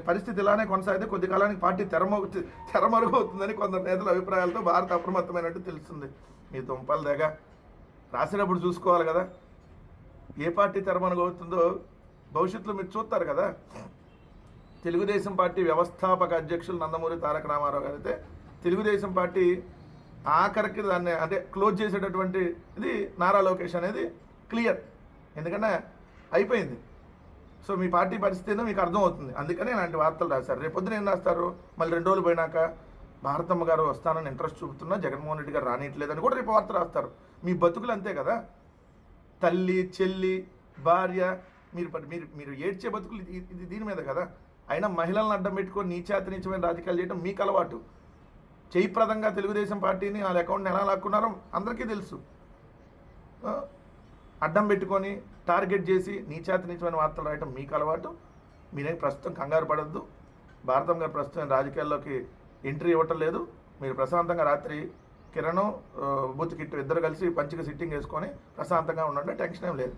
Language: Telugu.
పరిస్థితి ఇలానే కొనసాగితే కొద్ది కాలానికి పార్టీ తెరమరుగవుతుందని కొందరు నేతల అభిప్రాయాలతో భారత అప్రమత్తమైనట్టు తెలుస్తుంది. మీ దుంపల దగ్గ రాసినప్పుడు చూసుకోవాలి కదా, ఏ పార్టీ తెరమరుగవుతుందో భవిష్యత్తులో మీరు చూస్తారు కదా. తెలుగుదేశం పార్టీ వ్యవస్థాపక అధ్యక్షులు నందమూరి తారక రామారావు గారు అయితే తెలుగుదేశం పార్టీ ఆఖరికి దాన్ని అంటే క్లోజ్ చేసేటటువంటి ఇది నారా లోకేష్ అనేది క్లియర్, ఎందుకంటే అయిపోయింది. సో మీ పార్టీ పరిస్థితి ఏందో మీకు అర్థమవుతుంది, అందుకనే ఇలాంటి వార్తలు రాశారు. రేపొద్దున ఏం రాస్తారు, మళ్ళీ 2 రోజులు పోయినాక భారతమ్మ గారు వస్తానని ఇంట్రెస్ట్ చూపుతున్నా జగన్మోహన్ రెడ్డి గారు రానియట్లేదని కూడా రేపు వార్త రాస్తారు. మీ బతుకులు అంతే కదా, తల్లి చెల్లి భార్య, మీరు మీరు ఏడ్చే బతుకులు ఇది దీని మీద కదా. అయినా మహిళలను అడ్డం పెట్టుకొని నీచాతి నీచమైన రాజకీయాలు చేయడం మీకు అలవాటు. జయప్రదంగా తెలుగుదేశం పార్టీని వాళ్ళ అకౌంట్ని ఎలా లాక్కున్నారో అందరికీ తెలుసు. అడ్డం పెట్టుకొని టార్గెట్ చేసి నీచాతి నీచమైన వార్తలు రాయటం మీకు అలవాటు. మీరేం ప్రస్తుతం కంగారు పడద్దు. భారతం గారు ప్రస్తుతం రాజకీయాల్లోకి ఎంట్రీ ఇవ్వటం లేదు. మీరు ప్రశాంతంగా రాత్రి కిరణ్ బూత్ కిట్టు ఇద్దరు కలిసి పంచిగా సిట్టింగ్ వేసుకొని ప్రశాంతంగా ఉండండి, టెన్షన్ ఏం లేదు.